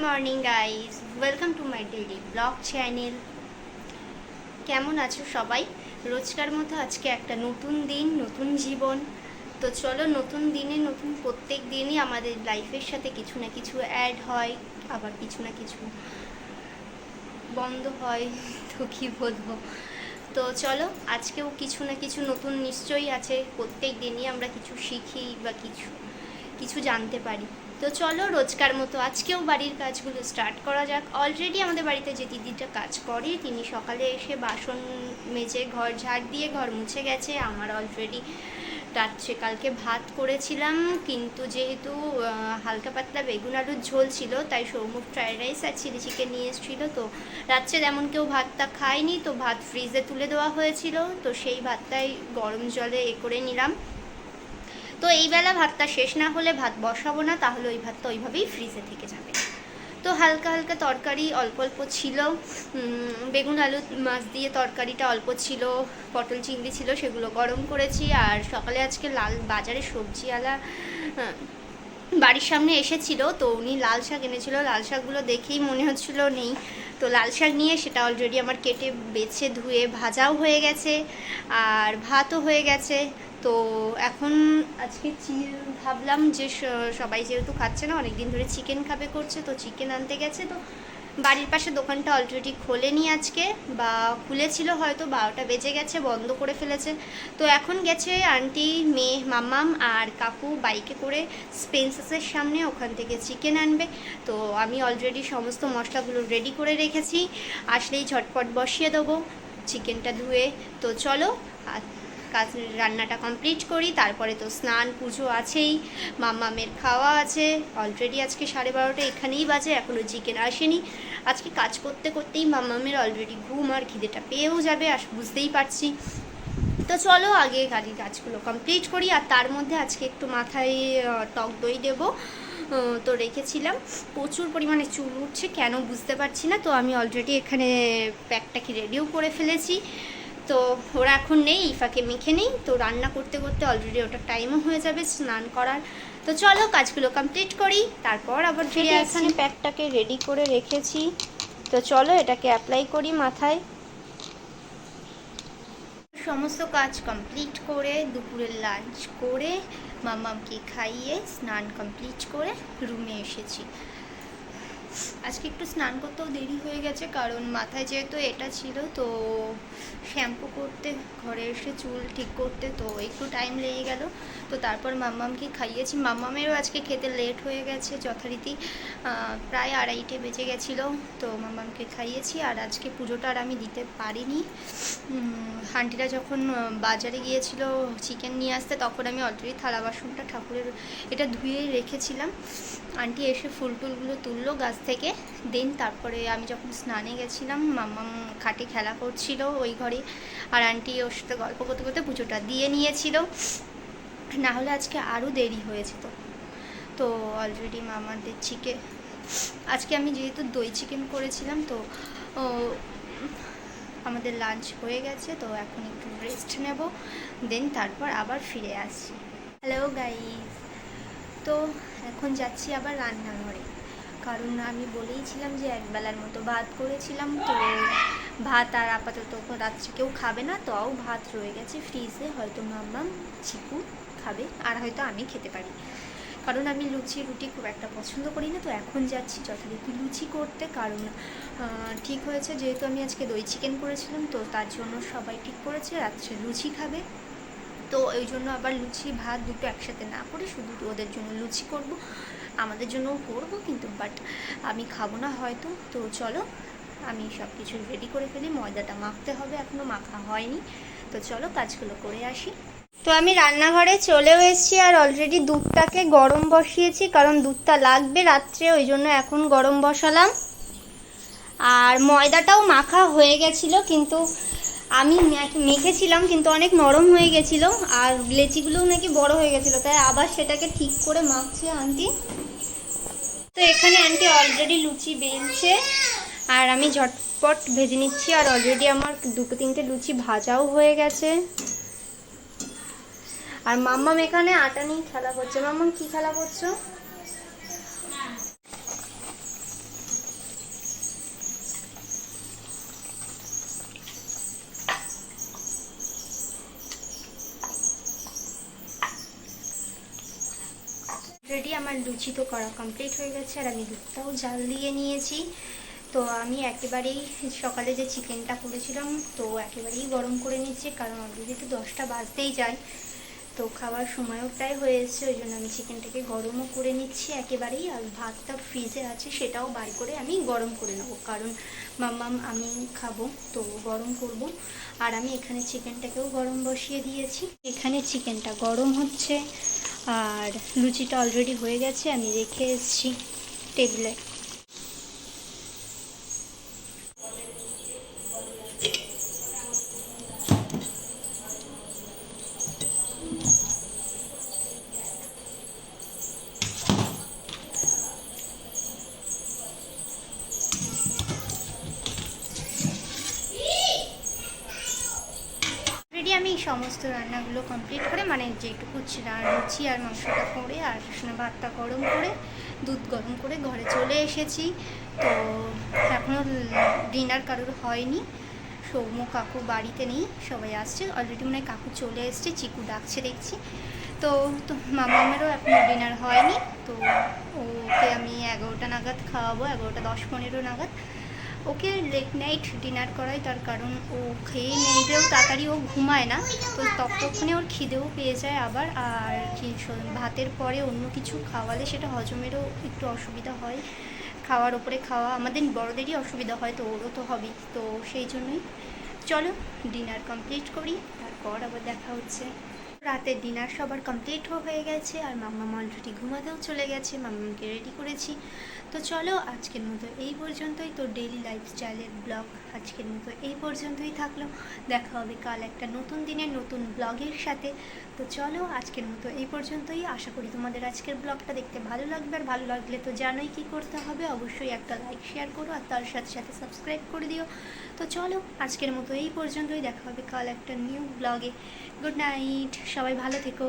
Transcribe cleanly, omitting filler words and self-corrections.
Morning guys, welcome to my daily blog channel. কেমন আছো সবাই? রোজকার মতো আজকে একটা নতুন দিন, নতুন জীবন। তো চলো, নতুন দিনে নতুন প্রত্যেক দিনই আমাদের লাইফের সাথে কিছু না কিছু অ্যাড হয়, আবার কিছু না কিছু বন্ধ হয়। তো কী বলবো, তো চলো আজকেও কিছু না কিছু নতুন নিশ্চয়ই আছে। প্রত্যেক দিনই আমরা কিছু শিখি বা কিছু কিছু জানতে পারি। তো চলো রোজকার মতো আজকেও বাড়ির কাজগুলো স্টার্ট করা যাক। অলরেডি আমাদের বাড়িতে যে দিদিটা কাজ করে তিনি সকালে এসে বাসন মেজে ঘর ঝাড় দিয়ে ঘর মুছে গেছে। আমার অলরেডি রাত্রে কালকে ভাত করেছিলাম, কিন্তু যেহেতু হালকা পাতলা বেগুন আলুর ঝোল ছিল তাই সৌমুখ ফ্রায়েড রাইস আর চিলি চিকেন নিয়ে এসেছিলো। তো রাত্রে তেমন কেউ ভাতটা খায়নি, তো ভাত ফ্রিজে তুলে দেওয়া হয়েছিল, তো সেই ভাতটাই গরম জলে করে নিলাম। তো এই বেলা ভাতটা শেষ না হলে ভাত বসাবো না, তাহলে ওই ভাতটা ওইভাবেই ফ্রিজে থেকে যাবে। তো হালকা হালকা তরকারি অল্প অল্প ছিল, বেগুন আলু মাছ দিয়ে তরকারিটা অল্প ছিল, পটল চিংড়ি ছিল, সেগুলো গরম করেছি। আর সকালে আজকে বাজারে সবজিওয়ালা বাড়ির সামনে এসেছিল, তো উনি লাল শাক এনেছিল। লাল শাকগুলো দেখেই মনে হচ্ছিল নেই, তো লাল শাক নিয়ে সেটা অলরেডি আমার কেটে বেছে ধুয়ে ভাজাও হয়ে গেছে আর ভাতও হয়ে গেছে। তো এখন আজকে ভাবলাম যে সবাই যেহেতু খাচ্ছে না, অনেক দিন ধরে চিকেন খাবে করছে, তো চিকেন আনতে গেছে। তো বাড়ির পাশে দোকানটা অলরেডি খোলেনি আজকে, বা খুলেছিল হয়তো 12টা বেজে গেছে, বন্ধ করে ফেলেছে। তো এখন গেছে আন্টি, মেয়ে, মাম্মাম আর কাকু বাইকে করে স্পেন্সাসের সামনে, ওখান থেকে চিকেন আনবে। তো আমি অলরেডি সমস্ত মশলাগুলো রেডি করে রেখেছি, আসলেই ঝটপট বসিয়ে দেবো চিকেনটা ধুয়ে। তো চলো কাজ রান্নাটা কমপ্লিট করি, তারপরে তো স্নান পুজো আছেই, মাম্মামের খাওয়া আছে। অলরেডি আজকে 12:30 এখানেই বাজে, এখনও চিকেন আসেনি। আজকে কাজ করতে করতেই মাম্মামের অলরেডি ঘুম আর খিদেটা পেয়েও যাবে, আর বুঝতেই পারছি। তো চলো আগে গাড়ির কাজগুলো কমপ্লিট করি। আর তার মধ্যে আজকে একটু মাথায় টক দই দেবো, তো রেখেছিলাম। প্রচুর পরিমাণে চুল উঠছে, কেন বুঝতে পারছি না। তো আমি অলরেডি এখানে প্যাকটাকে রেডিও করে ফেলেছি। তো ওরা এখন নেই, ইফাকে মেখে নেই, তো রান্না করতে করতে অলরেডি ওটা টাইমও হয়ে যাবে স্নান করার। তো চলো কাজগুলো কমপ্লিট করি, তারপর আবার ফিরে এখানে প্যাকটাকে রেডি করে রেখেছি। তো চলো এটাকে অ্যাপ্লাই করি মাথায়। সমস্ত কাজ কমপ্লিট করে দুপুরের লাঞ্চ করে মামামকে খাইয়ে স্নান কমপ্লিট করে রুমে এসেছি। আজকে একটু স্নান করতেও দেরি হয়ে গেছে, কারণ মাথায় যেহেতু এটা ছিল, তো শ্যাম্পু করতে, ঘরে এসে চুল ঠিক করতে তো একটু টাইম লেগে গেল। তো তারপর মাম্মামকে খাইয়েছি। মাম্মামেরও আজকে খেতে লেট হয়ে গেছে, যথারীতি প্রায় 2:30 বেজে গেছিলো। তো মাম্মামকে খাইয়েছি। আর আজকে পুজোটা আর আমি দিতে পারিনি। আন্টিরা যখন বাজারে গিয়েছিল চিকেন নিয়ে আসতে, তখন আমি অলরেডি থালা বাসনটা ঠাকুরের এটা ধুয়ে রেখেছিলাম। আন্টি এসে ফুল টুলগুলো তুললো গাছ থেকে, দেন তারপরে আমি যখন স্নানে গেছিলাম, মাম্মাম খাটে খেলা করছিল ওই ঘরে, আর আন্টি ওর সাথে গল্প করতে করতে পুজোটা দিয়ে নিয়েছিল, না হলে আজকে আরও দেরি হয়েছে। তো অলরেডি মামাদের চিকেন, আজকে আমি যেহেতু দই চিকেন করেছিলাম, তো আমাদের লাঞ্চ হয়ে গেছে। তো এখন একটু রেস্ট নেব, দেন তারপর আবার ফিরে আসছি। হ্যালো গাইস, তো এখন যাচ্ছি আবার রান্নাঘরে, কারণ আমি বলেইছিলাম যে একবেলার মতো ভাত করেছিলাম, তো ভাত আর আপাতত রাত্রে কেউ খাবে না, তাও ভাত রয়ে গেছে ফ্রিজে। হয়তো মাম্মাম, চিকু খাবে, আর হয়তো আমি খেতে পারি, কারণ আমি লুচি রুটি খুব একটা পছন্দ করি না। তো এখন যাচ্ছি যথারীতি লুচি করতে, কারণ ঠিক হয়েছে যেহেতু আমি আজকে দই চিকেন করেছিলাম, তো তার জন্য সবাই ঠিক করেছে রাত্রে লুচি খাবে। তো ওই জন্য আবার লুচি ভাত দুটো একসাথে না করে শুধু ওদের জন্য লুচি করব, আমাদের জন্যও করবো, কিন্তু বাট আমি খাবো না হয়তো। তো চলো আমি সব কিছু রেডি করে ফেলি, ময়দাটা মাখতে হবে, এখনও মাখা হয়নি। তো চলো কাজগুলো করে আসি। তো আমি রান্নাঘরে চলেও এসেছি, আর অলরেডি দুধটাকে গরম বসিয়েছি, কারণ দুধটা লাগবে রাত্রে, ওই জন্য এখন গরম বসালাম। আর ময়দাটাও মাখা হয়ে গেছিলো, কিন্তু আমি মেখেছিলাম কিন্তু অনেক নরম হয়ে গেছিলো, আর লেচিগুলোও নাকি বড় হয়ে গেছিলো, তাই আবার সেটাকে ঠিক করে মাখছে আন্টি। তো এখানে আন্টি অলরেডি লুচি বেলছে, আর আমি ঝটপট ভেজে নিচ্ছি। আর অলরেডি আমার 2-3টে লুচি ভাজাও হয়ে গেছে। আর মাম্মাম এখানে আটা নিয়ে খেলা করছে। মাম্মাম কি খেলা করছো? অলরেডি আমার লুচি তো করা কমপ্লিট হয়ে গেছে, আর আমি দুধটাও জাল দিয়ে নিয়েছি। তো আমি একেবারেই সকালে যে চিকেনটা করেছিলাম তো একেবারেই গরম করে নিচ্ছি, কারণ অলরেডি তো 10টা বাজতেই যায়, তো খাওয়ার সময়ও প্রায় হয়ে এসছে। ওই জন্য আমি চিকেনটাকে গরমও করে নিচ্ছি একেবারেই। আর ভাতটা ফ্রিজে আছে, সেটাও বার করে আমি গরম করে নেবো, কারণ মাম্মাম আমি খাবো তো গরম করব। আর আমি এখানে চিকেনটাকেও গরম বসিয়ে দিয়েছি, এখানে চিকেনটা গরম হচ্ছে আর লুচিটা অলরেডি হয়ে গেছে, আমি রেখে এসেছি টেবিলে। অলরেডি আমি সমস্ত রান্নাগুলো কমপ্লিট করে, মানে যেটুকু লুচি আর মাংসটা করে আর ভাতটা গরম করে দুধ গরম করে ঘরে চলে এসেছি। তো এখনও ডিনার কারোর হয়নি, সৌম্য কাকু বাড়িতে নেই, সবাই আসছে অলরেডি, মানে কাকু চলে এসছে, চিকু ডাকছে দেখছি। তো মামামেরও এখনও ডিনার হয়নি, তো ওকে আমি 11টা নাগাদ খাওয়াবো, 11টা 10-15 নাগাদ ওকে লেট নাইট ডিনার করাই, তার কারণ ও খেয়ে নিলেও তাড়াতাড়ি ও ঘুমায় না, তো ততক্ষণে ওর খিদেও পেয়ে যায় আবার। আর কি ভাতের পরে অন্য কিছু খাওয়ালে সেটা হজমেরও একটু অসুবিধা হয়, খাওয়ার ওপরে খাওয়া আমাদের বড়দেরই অসুবিধা হয়, তো ওরও তো হবেই, তো সেই জন্যই চলো ডিনার কমপ্লিট করি, তারপর আবার দেখা হচ্ছে। রাতের ডিনার সবার কমপ্লিট হয়ে গেছে, আর মাম্মাম অলরেডি ঘুমাতেও চলে গেছে, মাম্মামকে রেডি করেছি। তো চলো আজকের মতো এই পর্যন্তই, তো ডেইলি লাইফস্টাইলের ব্লগ আজকের মতো এই পর্যন্তই থাকলো। দেখা হবে কাল একটা নতুন দিনের নতুন ব্লগের সাথে। তো চলো আজকের মতো এই পর্যন্তই, আশা করি তোমাদের আজকের ব্লগটা দেখতে ভালো লাগবে, আর ভালো লাগলে তো জানোই কি করতে হবে, অবশ্যই একটা লাইক শেয়ার করো আর তার সাথে সাথে সাবস্ক্রাইব করে দিও। তো চলো আজকের মতো এই পর্যন্তই, দেখা হবে কাল একটা নিউ ব্লগে। গুড নাইট, সবাই ভালো থেকো।